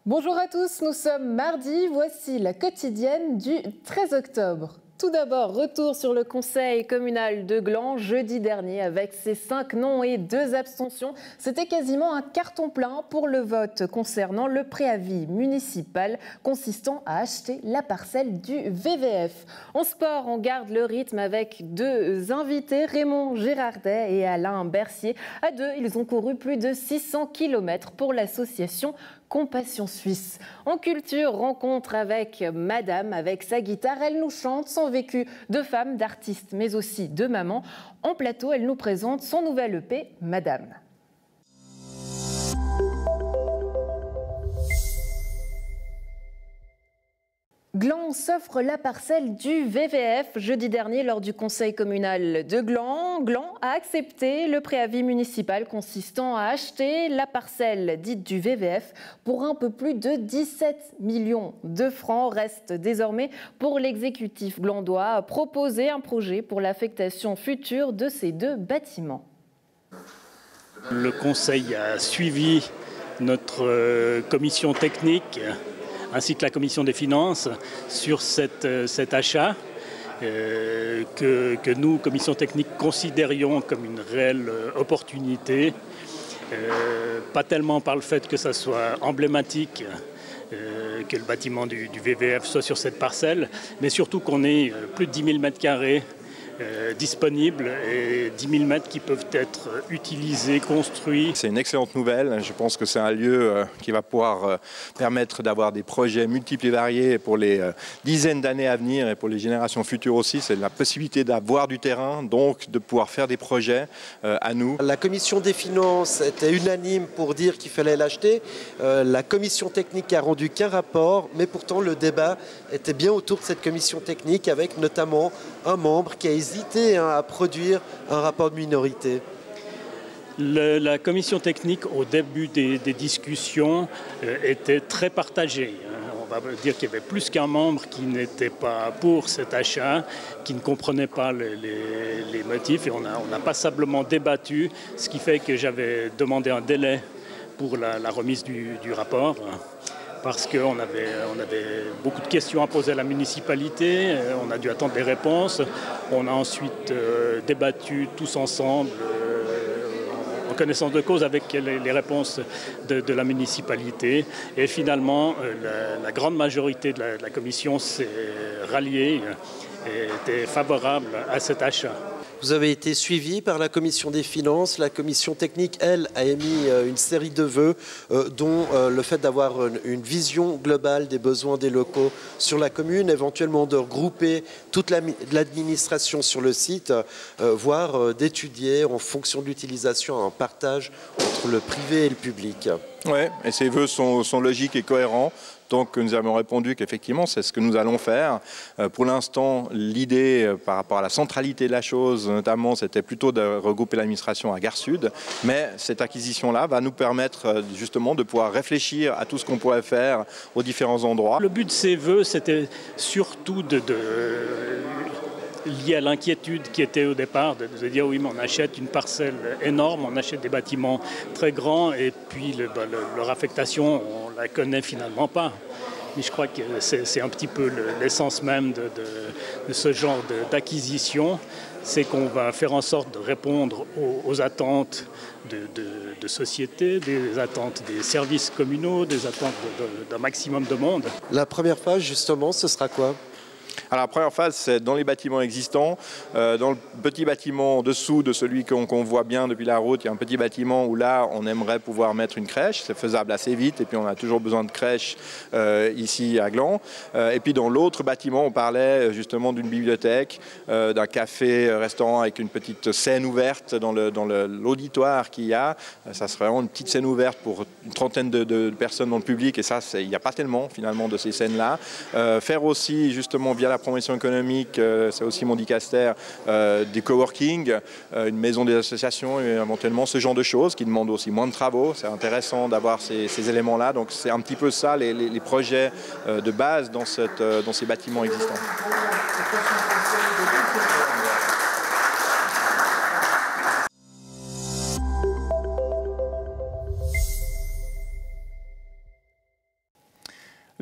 Bonjour à tous, nous sommes mardi, voici la quotidienne du 13 octobre. Tout d'abord, retour sur le conseil communal de Gland jeudi dernier avec ses 5 noms et 2 abstentions. C'était quasiment un carton plein pour le vote concernant le préavis municipal consistant à acheter la parcelle du VVF. En sport, on garde le rythme avec 2 invités, Raymond Girardet et Alain Bercier. À 2, ils ont couru plus de 600 km pour l'association Compassion Suisse. En culture, rencontre avec Madame, avec sa guitare, elle nous chante son vécu de femme, d'artiste, mais aussi de maman. En plateau, elle nous présente son nouvel EP, Madame. Gland s'offre la parcelle du VVF. Jeudi dernier, lors du conseil communal de Gland, Gland a accepté le préavis municipal consistant à acheter la parcelle dite du VVF pour un peu plus de 17 millions de francs. Reste désormais pour l'exécutif glandois proposer un projet pour l'affectation future de ces 2 bâtiments. Le conseil a suivi notre commission technique ainsi que la commission des finances sur cet achat que nous, commission technique, considérions comme une réelle opportunité, pas tellement par le fait que ça soit emblématique, que le bâtiment du VVF soit sur cette parcelle, mais surtout qu'on ait plus de 10 000 mètres carrés disponibles et 10 000 mètres qui peuvent être utilisés, construits. C'est une excellente nouvelle. Je pense que c'est un lieu qui va pouvoir permettre d'avoir des projets multiples et variés pour les dizaines d'années à venir et pour les générations futures aussi. C'est la possibilité d'avoir du terrain, donc de pouvoir faire des projets à nous. La commission des finances était unanime pour dire qu'il fallait l'acheter. La commission technique a rendu qu'un rapport, mais pourtant le débat était bien autour de cette commission technique avec notamment un membre qui a hésité à produire un rapport de minorité. La commission technique, au début des discussions, était très partagée. On va dire qu'il y avait plus qu'un membre qui n'était pas pour cet achat, qui ne comprenait pas les motifs, et on a passablement débattu, ce qui fait que j'avais demandé un délai pour la remise du rapport, parce qu'on avait beaucoup de questions à poser à la municipalité, on a dû attendre les réponses. On a ensuite débattu tous ensemble, en connaissance de cause, avec les réponses de la municipalité. Et finalement, la grande majorité de la commission s'est ralliée et était favorable à cet achat. Vous avez été suivi par la commission des finances. La commission technique, elle, a émis une série de vœux, dont le fait d'avoir une vision globale des besoins des locaux sur la commune, éventuellement de regrouper toute l'administration sur le site, voire d'étudier en fonction de l'utilisation un partage entre le privé et le public. Oui, et ces vœux sont logiques et cohérents. Donc nous avons répondu qu'effectivement c'est ce que nous allons faire. Pour l'instant, l'idée par rapport à la centralité de la chose, notamment, c'était plutôt de regrouper l'administration à Gare Sud. Mais cette acquisition-là va nous permettre justement de pouvoir réfléchir à tout ce qu'on pourrait faire aux différents endroits. Le but de ces vœux, c'était surtout lié à l'inquiétude qui était au départ, de dire oui, mais on achète une parcelle énorme, on achète des bâtiments très grands, et puis leur affectation, on la connaît finalement pas. Mais je crois que c'est un petit peu l'essence même de ce genre d'acquisition, c'est qu'on va faire en sorte de répondre aux attentes de société, des attentes des services communaux, des attentes d'un maximum de monde. La première phase, justement, ce sera quoi ? Alors la première phase, c'est dans les bâtiments existants. Dans le petit bâtiment dessous de celui qu'on voit bien depuis la route, il y a un petit bâtiment où là, on aimerait pouvoir mettre une crèche. C'est faisable assez vite et puis on a toujours besoin de crèche ici à Gland. Et puis dans l'autre bâtiment, on parlait justement d'une bibliothèque, d'un café-restaurant avec une petite scène ouverte dans l'auditoire qu'il y a. Ça serait vraiment une petite scène ouverte pour une trentaine de personnes dans le public, et ça, il n'y a pas tellement finalement de ces scènes-là. Faire aussi justement via la promotion économique, c'est aussi mon dicaster, des coworking, une maison des associations, et éventuellement ce genre de choses qui demandent aussi moins de travaux. C'est intéressant d'avoir ces éléments-là. Donc c'est un petit peu ça les projets de base dans ces bâtiments existants.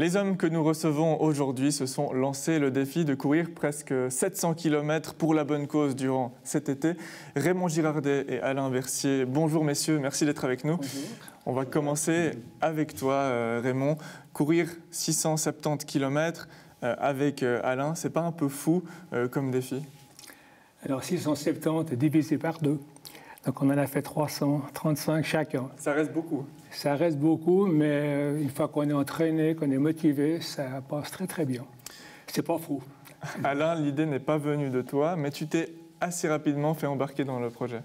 Les hommes que nous recevons aujourd'hui se sont lancés le défi de courir presque 700 km pour la bonne cause durant cet été. Raymond Girardet et Alain Versier, bonjour messieurs, merci d'être avec nous. Bonjour. On va commencer avec toi Raymond. Courir 670 km avec Alain, c'est pas un peu fou comme défi? Alors 670 divisé par 2. Donc on en a fait 335 chacun. Ça reste beaucoup. Ça reste beaucoup, mais une fois qu'on est entraîné, qu'on est motivé, ça passe très très bien. C'est pas fou. Alain, l'idée n'est pas venue de toi, mais tu t'es assez rapidement fait embarquer dans le projet.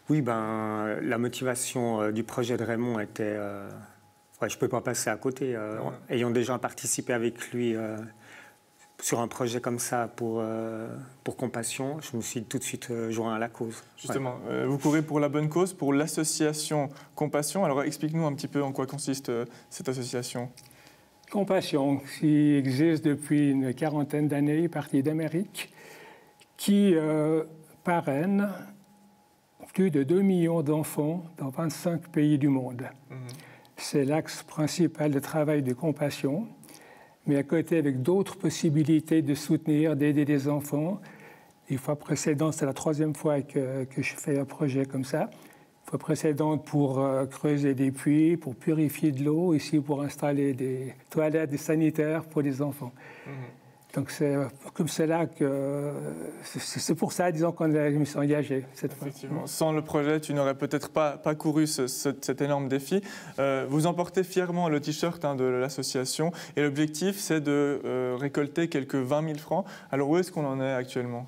Oui, la motivation du projet de Raymond était... je ne peux pas passer à côté. Ayant déjà participé avec lui sur un projet comme ça pour Compassion, je me suis tout de suite joint à la cause. Justement, vous courez pour la bonne cause, pour l'association Compassion. Alors explique-nous un petit peu en quoi consiste cette association. Compassion, qui existe depuis une quarantaine d'années, partie d'Amérique, qui parraine plus de 2 millions d'enfants dans 25 pays du monde. C'est l'axe principal de travail de Compassion, mais à côté avec d'autres possibilités de soutenir, d'aider les enfants. Les fois précédentes, c'est la 3e fois que je fais un projet comme ça. La fois précédente pour creuser des puits, pour purifier de l'eau, ici pour installer des toilettes, des sanitaires pour les enfants. Donc c'est comme cela que c'est pour ça, disons, qu'on s'est engagé cette fois. Effectivement. Sans le projet, tu n'aurais peut-être pas couru cet énorme défi. Vous emportez fièrement le t-shirt de l'association et l'objectif, c'est de récolter quelques 20 000 francs. Alors où est-ce qu'on en est actuellement?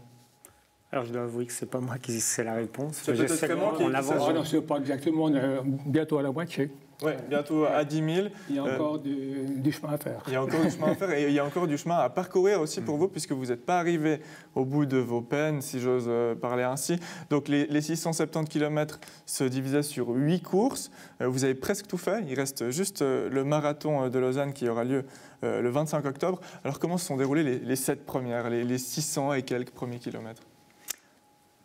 Alors je dois avouer que ce n'est pas moi qui sais la réponse. C'est peut-être Raymond qui avance. Non, ce n'est pas exactement, on est bientôt à la moitié. Oui, bientôt à 10 000. Il y a encore du chemin à faire. Il y a encore du chemin à faire et il y a encore du chemin à parcourir aussi pour vous, puisque vous n'êtes pas arrivé au bout de vos peines, si j'ose parler ainsi. Donc les 670 km se divisaient sur 8 courses. Vous avez presque tout fait. Il reste juste le marathon de Lausanne qui aura lieu le 25 octobre. Alors comment se sont déroulées les 7 premières, les 600 et quelques premiers kilomètres?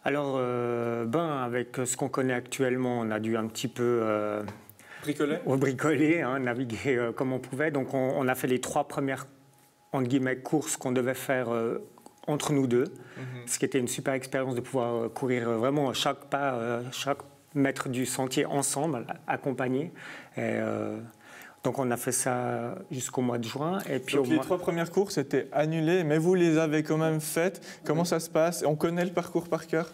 Alors, avec ce qu'on connaît actuellement, on a dû un petit peu... bricoler, naviguer comme on pouvait. Donc on a fait les 3 premières entre guillemets, courses qu'on devait faire entre nous deux, ce qui était une super expérience de pouvoir courir vraiment chaque pas, chaque mètre du sentier ensemble, accompagnés. Donc on a fait ça jusqu'au mois de juin. Et puis donc les 3 premières courses étaient annulées, mais vous les avez quand même faites. Comment ça se passe? On connaît le parcours par cœur?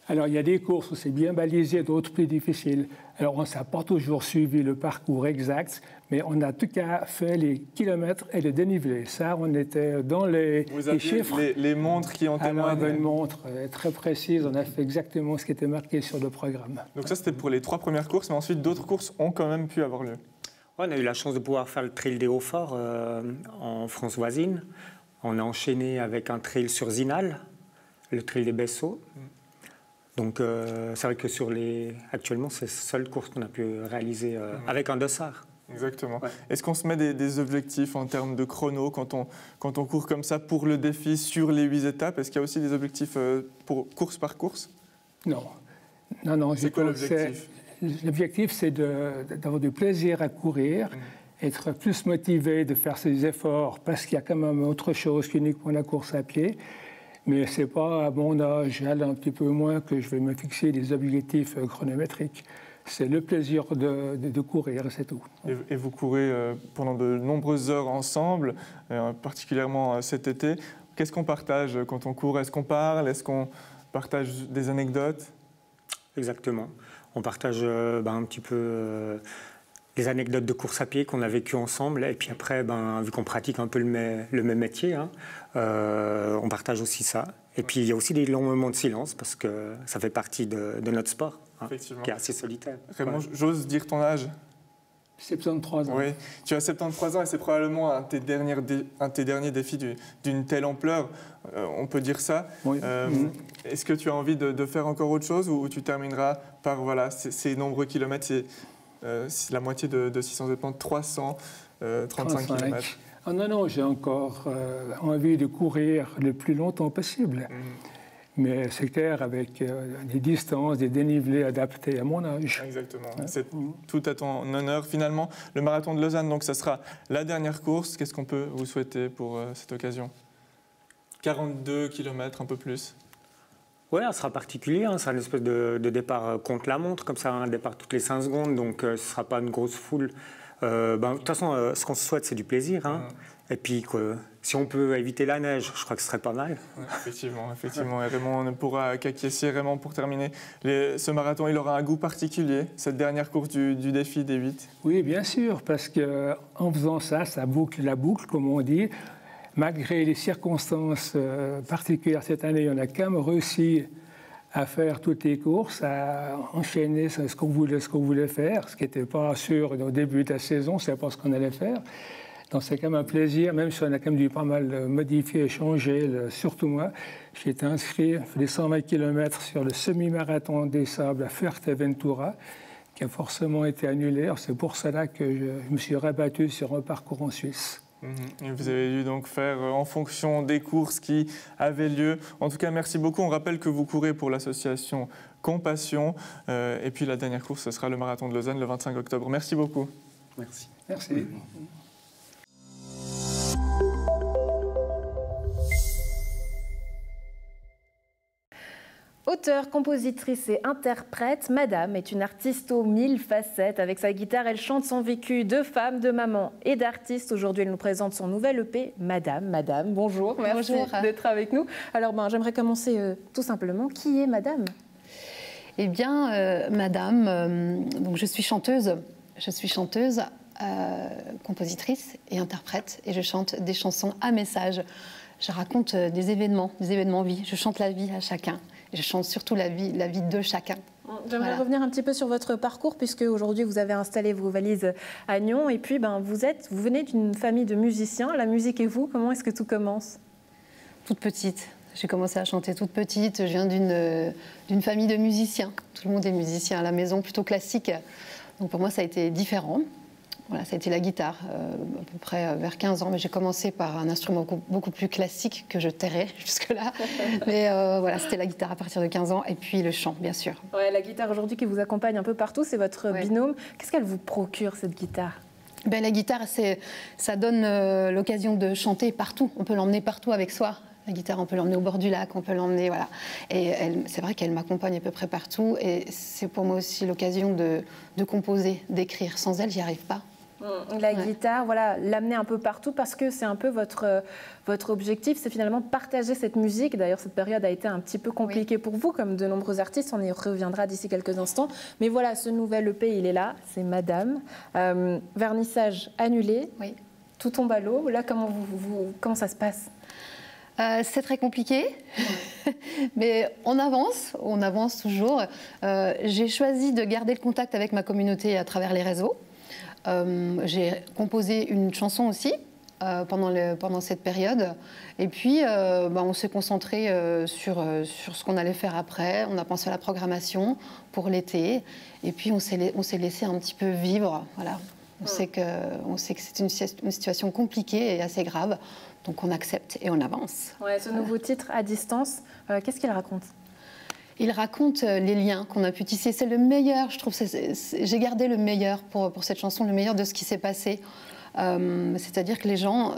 Alors, il y a des courses où c'est bien balisé, d'autres plus difficiles. Alors, on n'a pas toujours suivi le parcours exact, mais on a en tout cas fait les kilomètres et le dénivelé. Ça, on était dans les chiffres. Les montres qui ont témoigné. Alors, une montre très précise, on a fait exactement ce qui était marqué sur le programme. Donc ça, c'était pour les 3 premières courses, mais ensuite, d'autres courses ont quand même pu avoir lieu. Ouais, on a eu la chance de pouvoir faire le trail des Hauts-Forts en France voisine. On a enchaîné avec un trail sur Zinal, le trail des Bessaux. Donc c'est vrai que actuellement, c'est la seule course qu'on a pu réaliser avec un dossard. Exactement. Ouais. Est-ce qu'on se met des objectifs en termes de chrono quand on court comme ça pour le défi sur les 8 étapes? Est-ce qu'il y a aussi des objectifs pour course par course? Non. C'est quoi l'objectif? L'objectif, c'est d'avoir du plaisir à courir, être plus motivé de faire ses efforts parce qu'il y a quand même autre chose qu'uniquement la course à pied. Mais ce n'est pas à mon âge, un petit peu moins, que je vais me fixer des objectifs chronométriques. C'est le plaisir de courir, c'est tout. Et vous courez pendant de nombreuses heures ensemble, particulièrement cet été. Qu'est-ce qu'on partage quand on court? Est-ce qu'on parle? Est-ce qu'on partage des anecdotes? Exactement. On partage un petit peu... les anecdotes de course à pied qu'on a vécues ensemble. Et puis après, vu qu'on pratique un peu le même métier, on partage aussi ça. Et puis il y a aussi des longs moments de silence parce que ça fait partie de notre sport, qui est assez solitaire. Raymond, j'ose dire ton âge? 73 ans. Oui, tu as 73 ans et c'est probablement un de tes derniers défis d'une telle ampleur, on peut dire ça. Oui. Est-ce que tu as envie de faire encore autre chose ou tu termineras par ces nombreux kilomètres? C'est la moitié de 670, 335 km. Non, j'ai encore envie de courir le plus longtemps possible. mais c'est clair, avec des distances, des dénivelés adaptés à mon âge. Exactement. C'est tout à ton honneur. Finalement, le marathon de Lausanne, donc, ça sera la dernière course. Qu'est-ce qu'on peut vous souhaiter pour cette occasion? 42 km, un peu plus. Oui, ça sera particulier. Hein. C'est une espèce de départ contre la montre, comme ça, un départ toutes les 5 secondes. Donc, ce ne sera pas une grosse foule. De toute façon, ce qu'on se souhaite, c'est du plaisir. Hein. Et puis, si on peut éviter la neige, je crois que ce serait pas mal. Ouais, effectivement. Et Raymond ne pourra qu'acquiescer. Raymond, pour terminer, ce marathon, il aura un goût particulier, cette dernière course du défi des 8? Oui, bien sûr, parce qu'en faisant ça, ça boucle la boucle, comme on dit. Malgré les circonstances particulières cette année, on a quand même réussi à faire toutes les courses, à enchaîner ce qu'on voulait faire, ce qui n'était pas sûr au début de la saison, c'est pas ce qu'on allait faire. Donc c'est quand même un plaisir, même si on a quand même dû pas mal modifier et changer, surtout moi. J'ai été inscrit les 120 km sur le semi-marathon des Sables à Fuerteventura, qui a forcément été annulé. C'est pour cela que je me suis rabattu sur un parcours en Suisse. Et vous avez dû donc faire en fonction des courses qui avaient lieu. En tout cas, merci beaucoup. On rappelle que vous courez pour l'association Compassion. Et puis la dernière course, ce sera le marathon de Lausanne le 25 octobre. Merci beaucoup. Merci. Merci. Auteure, compositrice et interprète, Madame est une artiste aux 1000 facettes. Avec sa guitare, elle chante son vécu de femme, de maman et d'artiste. Aujourd'hui, elle nous présente son nouvel EP, Madame. Madame, bonjour, merci d'être avec nous. Alors, j'aimerais commencer tout simplement. Qui est Madame? Eh bien, Madame, donc je suis chanteuse. Je suis chanteuse, compositrice et interprète. Et je chante des chansons à message. Je raconte des événements de vie. Je chante la vie à chacun. Je chante surtout la vie de chacun. J'aimerais revenir un petit peu sur votre parcours, puisque aujourd'hui vous avez installé vos valises à Nyon, et puis vous venez d'une famille de musiciens. La musique et vous, comment est-ce que tout commence? Toute petite. J'ai commencé à chanter toute petite. Je viens d'une famille de musiciens. Tout le monde est musicien à la maison, plutôt classique. Donc pour moi, ça a été différent. Voilà, ça a été la guitare, à peu près vers 15 ans. Mais j'ai commencé par un instrument beaucoup plus classique que je tairais jusque-là. Mais voilà, c'était la guitare à partir de 15 ans. Et puis le chant, bien sûr. Ouais, la guitare aujourd'hui qui vous accompagne un peu partout, c'est votre binôme. Qu'est-ce qu'elle vous procure, cette guitare? La guitare, ça donne l'occasion de chanter partout. On peut l'emmener partout avec soi. La guitare, on peut l'emmener au bord du lac, on peut l'emmener, voilà. Et c'est vrai qu'elle m'accompagne à peu près partout. Et c'est pour moi aussi l'occasion de composer, d'écrire. Sans elle, j'y arrive pas. La guitare, voilà, l'amener un peu partout, parce que c'est un peu votre objectif, c'est finalement partager cette musique. D'ailleurs, cette période a été un petit peu compliquée pour vous, comme de nombreux artistes, on y reviendra d'ici quelques instants. Mais voilà, ce nouvel EP, il est là, c'est Madame. Vernissage annulé, tout tombe à l'eau. Là, comment ça se passe? C'est très compliqué, mais on avance toujours. J'ai choisi de garder le contact avec ma communauté à travers les réseaux. J'ai composé une chanson aussi pendant cette période. Et puis, on s'est concentré sur ce qu'on allait faire après. On a pensé à la programmation pour l'été. Et puis, on s'est laissé un petit peu vivre. Voilà. On sait que c'est une situation compliquée et assez grave. Donc, on accepte et on avance. Ouais, ce nouveau titre, À distance, qu'est-ce qu'il raconte? Il raconte les liens qu'on a pu tisser. C'est le meilleur, je trouve. J'ai gardé le meilleur pour cette chanson, le meilleur de ce qui s'est passé. C'est-à-dire que les gens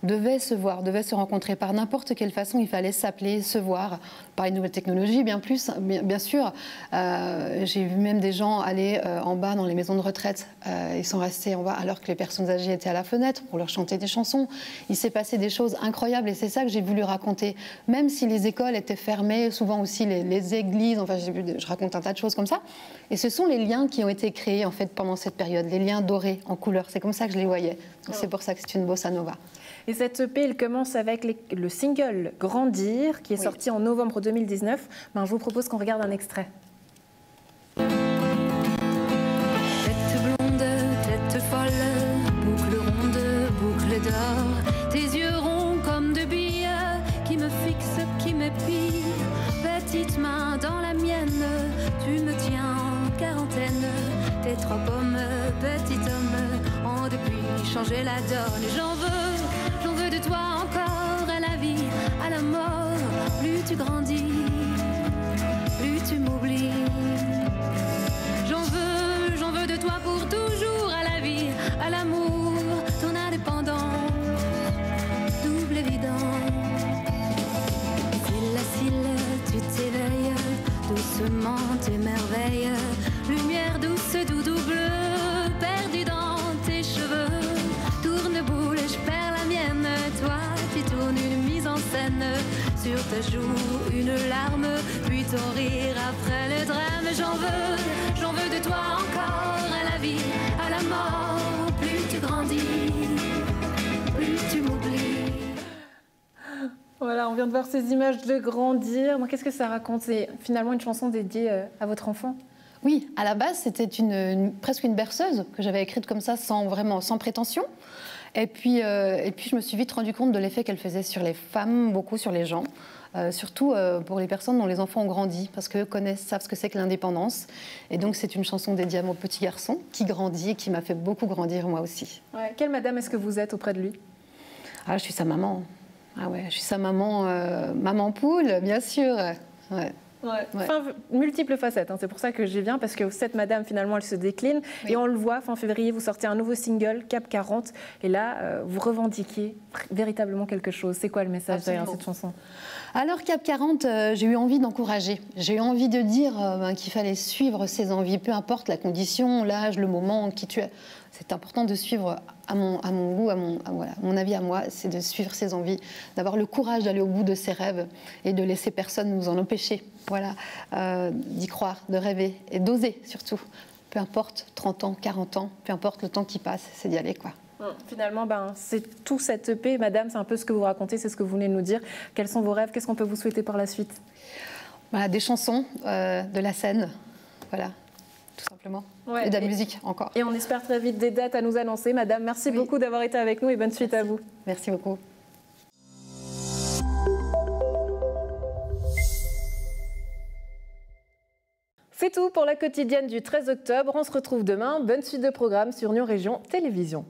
devaient se voir, devaient se rencontrer par n'importe quelle façon. Il fallait s'appeler, se voir, par les nouvelles technologies, bien sûr. J'ai vu même des gens aller en bas dans les maisons de retraite. Ils sont restés en bas alors que les personnes âgées étaient à la fenêtre pour leur chanter des chansons. Il s'est passé des choses incroyables et c'est ça que j'ai voulu raconter. Même si les écoles étaient fermées, souvent aussi les églises, enfin je raconte un tas de choses comme ça. Et ce sont les liens qui ont été créés en fait pendant cette période, les liens dorés en couleur. C'est comme ça que je les voyais. Donc c'est pour ça que c'est une bossa nova. Et cette EP, il commence avec le single Grandir, qui est sorti en novembre 2019. Je vous propose qu'on regarde un extrait. Tête blonde, tête folle, boucle ronde, boucle d'or. Tes yeux ronds comme deux billes qui me fixent, qui m'épient. Petite main dans la mienne, tu me tiens en quarantaine. T'es trop homme, petit homme, ont depuis changé la donne. Et j'en veux de toi encore, à la vie, à la mort. Plus tu grandis, tu m'oublies. J'en veux de toi pour toujours, à la vie, à l'amour, ton indépendance, double évident. Cille, tu t'éveilles, doucement t'émerveilles, lumière douce, doudou bleu, perdu dans tes cheveux. Tourne boule, je perds la mienne, toi tu tournes une mise en scène. Sur ta joue, une larme, puis ton rire après le drame. J'en veux de toi encore, à la vie, à la mort. Plus tu grandis, plus tu m'oublies. Voilà, on vient de voir ces images de grandir. Qu'est-ce que ça raconte? C'est finalement une chanson dédiée à votre enfant? Oui, à la base, c'était presque une berceuse que j'avais écrite comme ça, sans prétention. Et puis, je me suis vite rendu compte de l'effet qu'elle faisait sur les femmes, beaucoup sur les gens, surtout pour les personnes dont les enfants ont grandi, parce qu'eux savent ce que c'est que l'indépendance. Et donc, c'est une chanson dédiée à mon petit garçon qui grandit et qui m'a fait beaucoup grandir moi aussi. Ouais. Quelle madame est-ce que vous êtes auprès de lui? Ah, je suis sa maman. Ah ouais, je suis sa maman, maman poule, bien sûr. Ouais. Ouais. Enfin, multiples facettes, hein. C'est pour ça que j'y viens, parce que cette madame, finalement, elle se décline. Oui. Et on le voit, fin février, vous sortez un nouveau single, Cap 40. Et là, vous revendiquez véritablement quelque chose. C'est quoi le message derrière cette chanson? Alors, Cap 40, j'ai eu envie d'encourager. J'ai eu envie de dire qu'il fallait suivre ses envies, peu importe la condition, l'âge, le moment qui tu es. C'est important de suivre, à mon goût, voilà, mon avis à moi, c'est de suivre ses envies, d'avoir le courage d'aller au bout de ses rêves et de laisser personne nous en empêcher. Voilà, d'y croire, de rêver et d'oser surtout. Peu importe, 30 ans, 40 ans, peu importe le temps qui passe, c'est d'y aller, quoi. Finalement, c'est tout cette EP, madame, c'est un peu ce que vous racontez, c'est ce que vous venez de nous dire. Quels sont vos rêves? Qu'est-ce qu'on peut vous souhaiter par la suite? Voilà, des chansons, de la scène, voilà. Tout simplement. Ouais, et de la musique encore. Et on espère très vite des dates à nous annoncer. Madame, merci beaucoup d'avoir été avec nous et bonne suite à vous. Merci beaucoup. C'est tout pour la quotidienne du 13 octobre. On se retrouve demain. Bonne suite de programme sur Nyon Région Télévision.